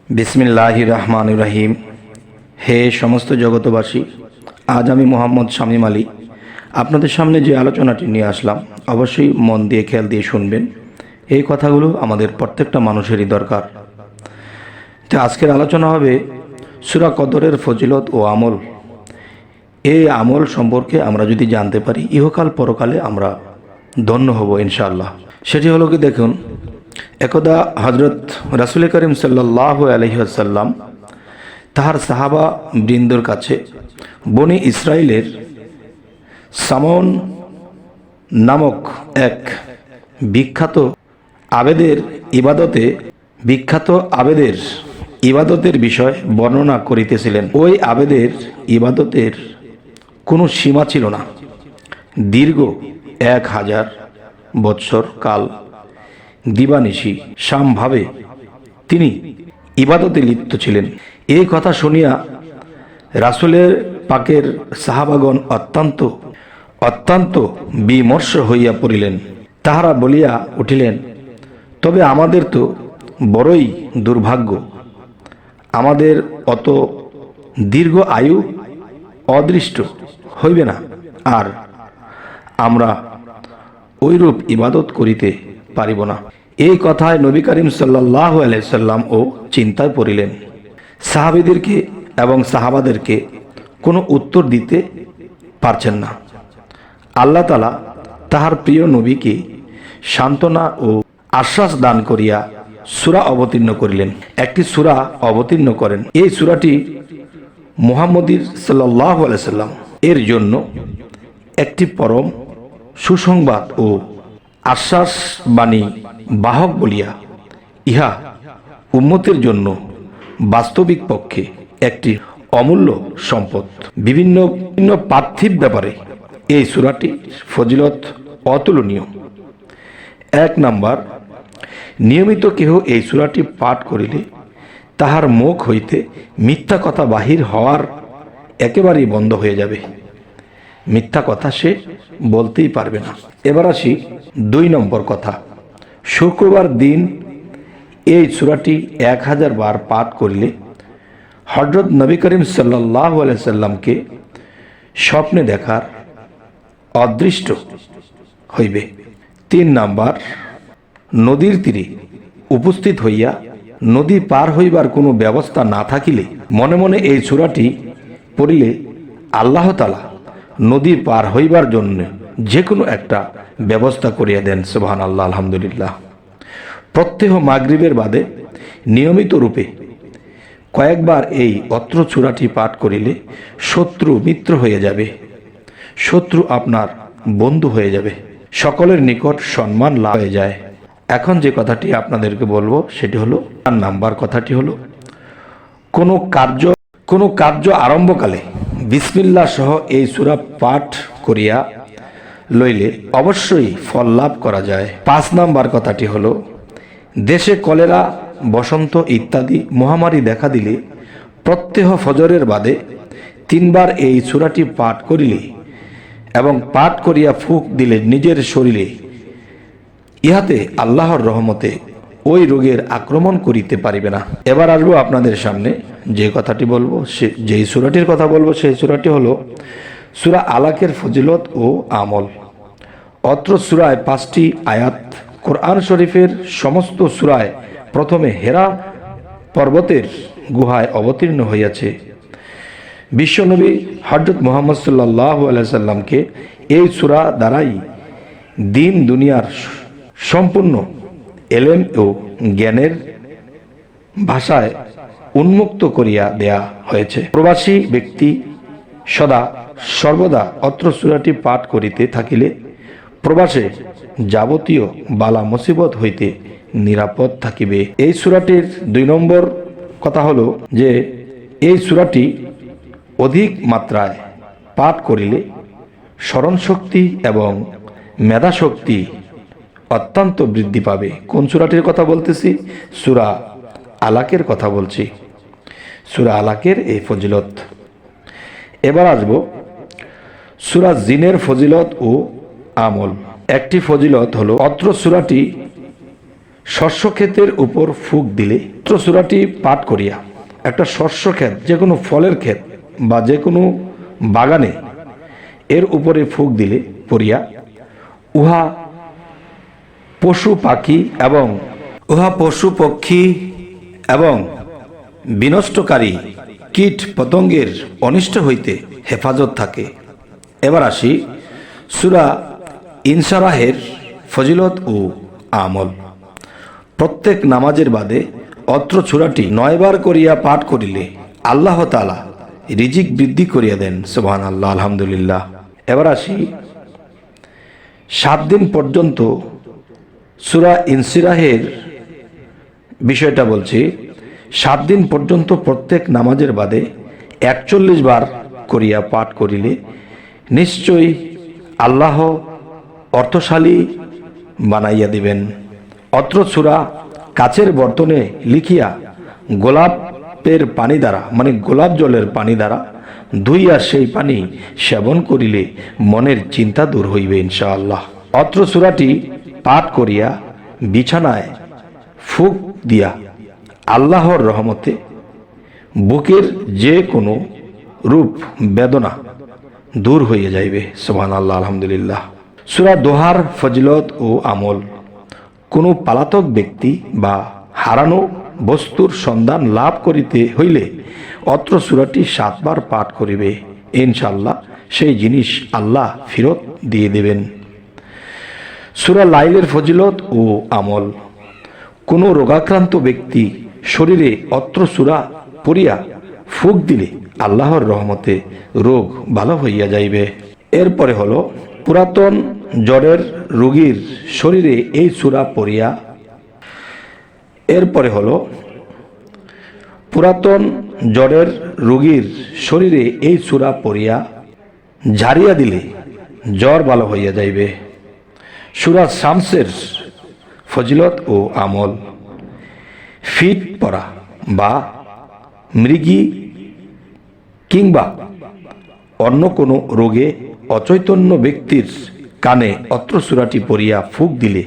বিসমিল্লাহির রহমানির রহিম। হে সমস্ত জগতবাসী, আজ আমি মোহাম্মদ শামীম আলী আপনাদের সামনে যে আলোচনাটি নিয়ে আসলাম, অবশ্যই মন দিয়ে খেয়াল দিয়ে শুনবেন। এই কথাগুলো আমাদের প্রত্যেকটা মানুষেরই দরকার। তো আজকের আলোচনা হবে সূরা কদরের ফজিলত ও আমল। এই আমল সম্পর্কে আমরা যদি জানতে পারি, ইহকাল পরকালে আমরা ধন্য হব ইনশাআল্লাহ। সেটি হলো কি, দেখুন, একদা হজরত রাসূল করিম সাল্লাল্লাহু আলাইহি ওয়াসাল্লাম তাহার সাহাবা বৃন্দর কাছে বনি ইসরাইলের সামন নামক এক বিখ্যাত আবেদের ইবাদতের বিষয় বর্ণনা করিতেছিলেন। ওই আবেদের ইবাদতের কোনো সীমা ছিল না। দীর্ঘ 1000 বৎসর কাল দিবানিশি সামভাবে তিনি ইবাদতে লিপ্ত ছিলেন। এই কথা শুনিয়া রাসূলের পাকের সাহাবাগণ অত্যন্ত বিমর্ষ হইয়া পড়িলেন। তাহারা বলিয়া উঠিলেন, তবে আমাদের তো বড়ই দুর্ভাগ্য, আমাদের অত দীর্ঘ আয়ু অদৃষ্ট হইবে না, আর আমরা ওইরূপ ইবাদত করিতে পারিব না। এই কথায় নবী করিম সাল্লাল্লাহু আলাইহি সাল্লাম ও চিন্তায় পড়িলেন। সাহাবীদেরকে এবং সাহাবাদেরকে কোনো উত্তর দিতে পারছেন না। আল্লাহ তাআলা তাহার প্রিয় নবীকে সান্ত্বনা ও আশ্বাস দান করিয়া সূরা অবতীর্ণ করিলেন। একটি সূরা অবতীর্ণ করেন। এই সূরাটি মুহাম্মদীর সাল্লাল্লাহু আলাইহি সাল্লাম এর জন্য একটি পরম সুসংবাদ ও আশ্বাসবাণী বাহক বলিয়া, ইহা উম্মতের জন্য বাস্তবিক পক্ষে একটি অমূল্য সম্পদ। বিভিন্ন পার্থিব ব্যাপারে এই সূরাটি ফজিলত অতুলনীয়। 1 নাম্বার, নিয়মিত কেহ এই সূরাটি পাঠ করিলে তাহার মুখ হইতে মিথ্যা কথা বাহির হওয়ার একেবারেই বন্ধ হয়ে যাবে। মিথ্যা কথা সে বলতেই পারবে না। এবার আসি 2 নম্বর কথা। শুক্রবার দিন এই সূরাটি 1000 বার পাঠ করিলে হযরত নবী করিম সাল্লাল্লাহু আলাইহি সাল্লামকে স্বপ্নে দেখার অদৃষ্ট হইবে। 3 নাম্বার, নদীর তীরে উপস্থিত হইয়া নদী পার হইবার কোনো ব্যবস্থা না থাকিলে মনে মনে এই সূরাটি পড়িলে আল্লাহ তাআলা নদী পার হইবার জন্য যে কোনো একটা ব্যবস্থা করিয়া দেন। সুবহানাল্লাহ, আলহামদুলিল্লাহ। প্রত্যহ মাগরিবের বাদে নিয়মিত রূপে কয়েকবার এই অত্র সূরাটি পাঠ করিলে শত্রু মিত্র হয়ে যাবে, শত্রু আপনার বন্ধু হয়ে যাবে, সকলের নিকট সম্মান লাভ হয়ে যায়। এখন যে কথাটি আপনাদেরকে বলবো সেটি হলো, 4 নাম্বার কথাটি হলো, কোনো কার্য আরম্ভকালে বিসমিল্লাহ সহ এই সূরা পাঠ করিয়া লইলে অবশ্যই ফল লাভ করা যায়। 5 নাম্বার কথাটি হলো, দেশে কলেরা, বসন্ত ইত্যাদি মহামারী দেখা দিলে প্রত্যহ ফজরের বাদে 3 বার এই সূরাটি পাঠ করিলে এবং পাঠ করিয়া ফুঁক দিলে নিজের শরীরে, ইহাতে আল্লাহর রহমতে ওই রোগের আক্রমণ করিতে পারিবে না। এবার আসবো আপনাদের সামনে যে কথাটি বলবো, যেই সূরাটির কথা বলবো সেই সূরাটি হলো সূরা আলাকের ফজিলত ও আমল। অত্র সূরায় 5টি আয়াত কোরআন শরীফের সমস্ত সূরায় প্রথমে হেরা পর্বতের গুহায় অবতীর্ণ হইয়াছে। বিশ্বনবী হযরত মুহাম্মদ সাল্লাল্লাহু আলাইহি সাল্লামকে এই সূরা দ্বারাই দিন দুনিয়ার সম্পূর্ণ এলেম ও জ্ঞানের ভাষায় উন্মুক্ত করিয়া দেয়া হয়েছে। প্রবাসী ব্যক্তি সর্বদা অত্র সূরাটি পাঠ করিতে থাকিলে প্রবাসে যাবতীয় বালা মুসিবত হইতে নিরাপদ থাকিবে। এই সূরাটির 2 নম্বর কথা হলো যে এই সূরাটি অধিক মাত্রায় পাঠ করিলে স্মরণ শক্তি এবং মেধা শক্তি অত্যন্ত বৃদ্ধি পাবে। কোন সূরাটির কথা বলতেছি? সূরা আলাকের কথা বলছি। সূরা আলাকের এই ফজিলত। এবার আসব সূরা জিনের ফজিলত ও আমল। একটি ফজিলত হলো, অত্র সূরাটি শস্য ক্ষেতের উপর ফুঁক দিলে সূরাটি পাঠ করিয়া একটা শস্য ক্ষেত, যে কোনো ফলের ক্ষেত বা যে কোনো বাগানে এর উপরে ফুঁক দিলে পড়িয়া উহা পশু পক্ষী এবং বিনষ্টকারী কীট পতঙ্গের অনিষ্ট হইতে হেফাজত থাকে। এবার আসি সূরা ইনশারাহের ফজিলত ও আমল। প্রত্যেক নামাজের বাদে অত্র সূরাটি 9 বার করিয়া পাঠ করিলে আল্লাহ তাআলা রিজিক বৃদ্ধি করিয়া দেন। সুবহানাল্লাহ, আলহামদুলিল্লাহ। এবার আসি 7 দিন পর্যন্ত সূরা ইনশিরাহের বিষয়টা বলছি। 7 দিন পর্যন্ত প্রত্যেক নামাজের বাদে 41 বার করিয়া পাঠ করিলে নিশ্চয়ই আল্লাহ অর্থশালী বানাইয়া দিবেন। অত্র সূরা কাচের বর্তনে লিখিয়া গোলাপের পানি দ্বারা, মানে গোলাপ জলের পানি দ্বারা ধুইয়া সেই পানি সেবন করিলে মনের চিন্তা দূর হইবে ইনশাআল্লাহ। অত্র সূরাটি পাঠ করিয়া বিছানায় ফুঁক দিয়া আল্লাহর রহমতে বুকের যে কোনো রূপ বেদনা দূর হইয়া যাইবে। সুবহানাল্লাহ, আলহামদুলিল্লাহ। সূরা দোহার ফজিলত ও আমল। কোনো পলাতক ব্যক্তি বা হারানো বস্তুর সন্ধান লাভ করিতে হইলে অত্র সূরাটি 7 বার পাঠ করিবে, ইনশাআল্লাহ সেই জিনিস আল্লাহ ফেরত দিয়ে দেবেন। সূরা লাইলের ফজিলত ও আমল। কোনো রোগাক্রান্ত ব্যক্তি শরীরে অত্র সূরা পড়িয়া ফুঁক দিলে আল্লাহর রহমতে রোগ ভালো হইয়া যাইবে। এরপরে হলো পুরাতন জ্বরের রোগীর শরীরে এই সূরা পড়িয়া ঝাড়িয়া দিলে জ্বর ভালো হইয়া যাইবে। সূরা শামসের ফজিলত ও আমল। ফিট পড়া বা মৃগী কিংবা অন্য কোনো রোগে অচৈতন্য ব্যক্তির কানে অত্র সূরাটি পড়িয়া ফুঁক দিলে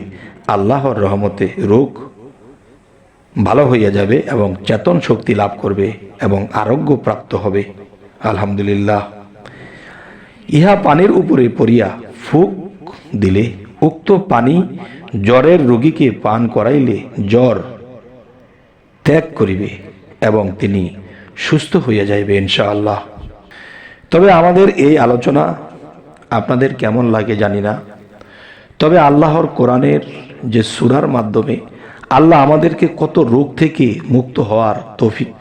আল্লাহর রহমতে রোগ ভালো হইয়া যাবে এবং চেতন শক্তি লাভ করবে এবং আরোগ্য প্রাপ্ত হবে। আলহামদুলিল্লাহ। ইহা পানির উপরে পড়িয়া ফুঁক দিলে উক্ত পানি জ্বরের রোগীকে পান করাইলে জ্বর ত্যাগ করিবে এবং তিনি সুস্থ হইয়া যাইবে ইনশাআল্লাহ। তবে আমাদের এই আলোচনা আপনাদের কেমন লাগে জানি না, তবে আল্লাহর কোরআনের যে সূরার মাধ্যমে আল্লাহ আমাদেরকে কত রোগ থেকে মুক্ত হওয়ার তৌফিক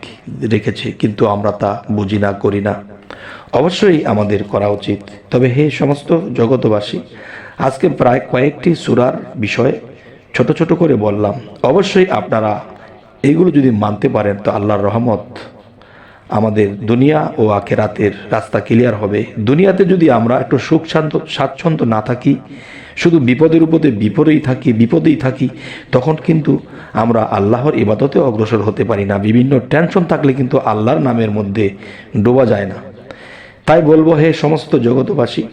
রেখেছে, কিন্তু আমরা তা বুঝি না, করি না। অবশ্যই আমাদের করা উচিত। তবে হে সমস্ত জগতবাসী, আজকে প্রায় কয়েকটি সূরার বিষয়ে ছোট ছোট করে বললাম। অবশ্যই আপনারা এইগুলো যদি মানতে পারেন তো আল্লাহর রহমত আমাদের দুনিয়া ও আখিরাতের রাস্তা ক্লিয়ার হবে। দুনিয়াতে যদি আমরা একটু সুখ স্বাচ্ছন্দ্য না থাকি, শুধু বিপদের উপরে বিপদেই থাকি, তখন কিন্তু আমরা আল্লাহর ইবাদতে অগ্রসর হতে পারি না। বিভিন্ন টেনশন থাকলে কিন্তু আল্লাহর নামের মধ্যে ডোবা যায় না। তাই বলবো, হে সমস্ত জগতবাসী,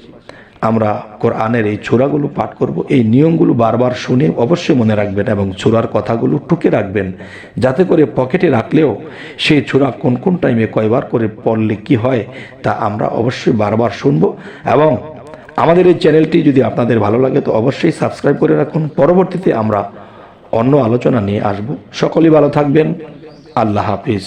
আমরা কোরআনের এই সূরাগুলো পাঠ করব। এই নিয়মগুলো বারবার শুনে অবশ্যই মনে রাখবেন এবং সূরার কথাগুলো টুকে রাখবেন, যাতে করে পকেটে রাখলেও সেই সূরা কোন কোন টাইমে কয়বার করে পড়লে কি হয় তা আমরা অবশ্যই বারবার শুনবো। এবং আমাদের এই চ্যানেলটি যদি আপনাদের ভালো লাগে তো অবশ্যই সাবস্ক্রাইব করে রাখুন। পরবর্তীতে আমরা অন্য আলোচনা নিয়ে আসব। সকলেই ভালো থাকবেন। আল্লাহ হাফিজ।